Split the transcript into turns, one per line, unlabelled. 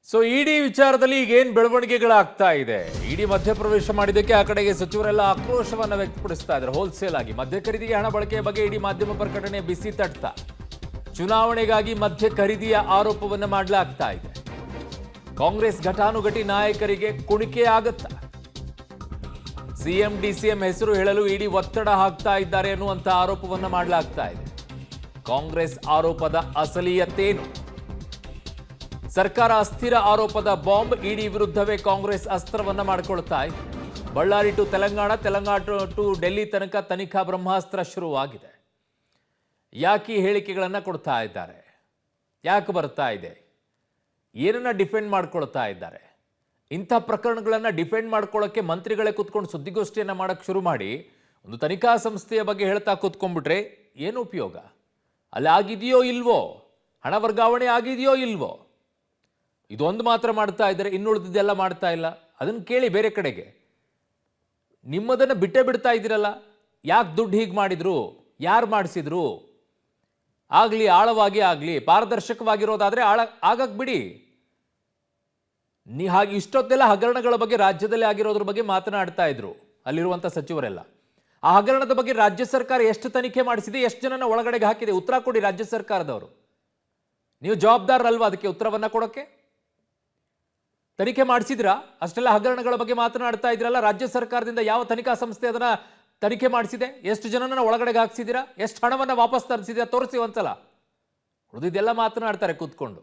So ಇಡಿ ವಿಚಾರದಲ್ಲಿ ಈಗ ಏನು ಬೆಳವಣಿಗೆಗಳಾಗ್ತಾ ಇದೆ. ಇಡಿ ಮಧ್ಯಪ್ರವೇಶ ಮಾಡಿದ್ದಕ್ಕೆ ಆ ಕಡೆಗೆ ಸಚಿವರೆಲ್ಲ ಆಕ್ರೋಶವನ್ನ ವ್ಯಕ್ತಪಡಿಸ್ತಾ ಇದ್ದಾರೆ. ಹೋಲ್ಸೇಲ್ ಆಗಿ ಮದ್ಯ ಖರೀದಿಗೆ ಹಣ ಬಳಕೆಯ ಬಗ್ಗೆ ಇಡಿ ಮಾಧ್ಯಮ ಪ್ರಕಟಣೆ ಬಿಸಿ ತಟ್ತಾ ಚುನಾವಣೆಗಾಗಿ ಮದ್ಯ ಖರೀದಿಯ ಆರೋಪವನ್ನ ಮಾಡಲಾಗ್ತಾ ಇದೆ. ಕಾಂಗ್ರೆಸ್ ಘಟಾನುಘಟಿ ನಾಯಕರಿಗೆ ಕುಣಿಕೆ ಆಗತ್ತಾ? ಸಿಎಂ ಡಿಸಿಎಂ ಹೆಸರು ಹೇಳಲು ಇಡಿ ಒತ್ತಡ ಹಾಕ್ತಾ ಇದ್ದಾರೆ ಅನ್ನುವಂತ ಆರೋಪವನ್ನ ಮಾಡಲಾಗ್ತಾ ಇದೆ. ಕಾಂಗ್ರೆಸ್ ಆರೋಪದ ಅಸಲಿಯತ್ತೇನು? ಸರ್ಕಾರ ಅಸ್ಥಿರ ಆರೋಪದ ಬಾಂಬ್ ಇಡಿ ವಿರುದ್ಧವೇ ಕಾಂಗ್ರೆಸ್ ಅಸ್ತ್ರವನ್ನ ಮಾಡಿಕೊಳ್ತಾ ಇದೆ. ಬಳ್ಳಾರಿ ಟು ತೆಲಂಗಾಣ, ತೆಲಂಗಾಣ ಟು ಡೆಲ್ಲಿ ತನಕ ತನಿಖಾ ಬ್ರಹ್ಮಾಸ್ತ್ರ ಶುರುವಾಗಿದೆ. ಯಾಕೆ ಈ ಹೇಳಿಕೆಗಳನ್ನ ಕೊಡ್ತಾ ಇದ್ದಾರೆ? ಯಾಕೆ ಬರ್ತಾ ಇದೆ? ಏನನ್ನ ಡಿಫೆಂಡ್ ಮಾಡ್ಕೊಳ್ತಾ ಇದ್ದಾರೆ? ಇಂಥ ಪ್ರಕರಣಗಳನ್ನ ಡಿಫೆಂಡ್ ಮಾಡ್ಕೊಳ್ಳೋಕೆ ಮಂತ್ರಿಗಳೇ ಕೂತ್ಕೊಂಡು ಸುದ್ದಿಗೋಷ್ಠಿಯನ್ನ ಮಾಡಕ್ಕೆ ಶುರು ಮಾಡಿ ಒಂದು ತನಿಖಾ ಸಂಸ್ಥೆಯ ಬಗ್ಗೆ ಹೇಳ್ತಾ ಕೂತ್ಕೊಂಡ್ಬಿಟ್ರೆ ಏನು ಉಪಯೋಗ? ಅಲ್ಲಿ ಆಗಿದೆಯೋ ಇಲ್ವೋ, ಹಣ ವರ್ಗಾವಣೆ ಆಗಿದೆಯೋ ಇಲ್ವೋ, ಇದೊಂದು ಮಾತ್ರ ಮಾಡ್ತಾ ಇದ್ದಾರೆ, ಇನ್ನುಳಿದಿದ್ದೆಲ್ಲ ಮಾಡ್ತಾ ಇಲ್ಲ. ಅದನ್ನು ಕೇಳಿ ಬೇರೆ ಕಡೆಗೆ. ನಿಮ್ಮದನ್ನು ಬಿಟ್ಟೇ ಬಿಡ್ತಾ ಇದ್ದೀರಲ್ಲ, ಯಾಕೆ ದುಡ್ಡು ಹೀಗೆ ಮಾಡಿದ್ರು, ಯಾರು ಮಾಡಿಸಿದ್ರು? ಆಗಲಿ, ಆಳವಾಗಿ ಆಗಲಿ, ಪಾರದರ್ಶಕವಾಗಿರೋದಾದ್ರೆ ಆಗಕ್ಕೆ ಬಿಡಿ. ಹಾಗೆ ಇಷ್ಟೊತ್ತೆಲ್ಲ ಹಗರಣಗಳ ಬಗ್ಗೆ ರಾಜ್ಯದಲ್ಲಿ ಆಗಿರೋದ್ರ ಬಗ್ಗೆ ಮಾತನಾಡ್ತಾ ಇದ್ರು ಅಲ್ಲಿರುವಂಥ ಸಚಿವರೆಲ್ಲ. ಆ ಹಗರಣದ ಬಗ್ಗೆ ರಾಜ್ಯ ಸರ್ಕಾರ ಎಷ್ಟು ತನಿಖೆ ಮಾಡಿಸಿದೆ, ಎಷ್ಟು ಜನನ ಒಳಗಡೆಗೆ ಹಾಕಿದೆ? ಉತ್ತರ ಕೊಡಿ ರಾಜ್ಯ ಸರ್ಕಾರದವರು. ನೀವು ಜವಾಬ್ದಾರರಲ್ವಾ ಅದಕ್ಕೆ ಉತ್ತರವನ್ನ ಕೊಡೋಕ್ಕೆ? ತನಿಖೆ ಮಾಡಿಸಿದ್ರಾ? ಅಷ್ಟೆಲ್ಲ ಹಗರಣಗಳ ಬಗ್ಗೆ ಮಾತನಾಡ್ತಾ ಇದ್ರಲ್ಲ, ರಾಜ್ಯ ಸರ್ಕಾರದಿಂದ ಯಾವ ತನಿಖಾ ಸಂಸ್ಥೆ ಅದನ್ನ ತನಿಖೆ ಮಾಡಿಸಿದೆ? ಎಷ್ಟು ಜನನ ಒಳಗಡೆಗೆ ಹಾಕ್ಸಿದ್ದೀರಾ? ಎಷ್ಟು ಹಣವನ್ನ ವಾಪಸ್ ತರಿಸಿದ್ದೀರಾ? ತೋರಿಸಿ ಒಂದ್ಸಲ. ಉಳಿದಿದ್ದೆಲ್ಲ ಮಾತನಾಡ್ತಾರೆ ಕೂತ್ಕೊಂಡು.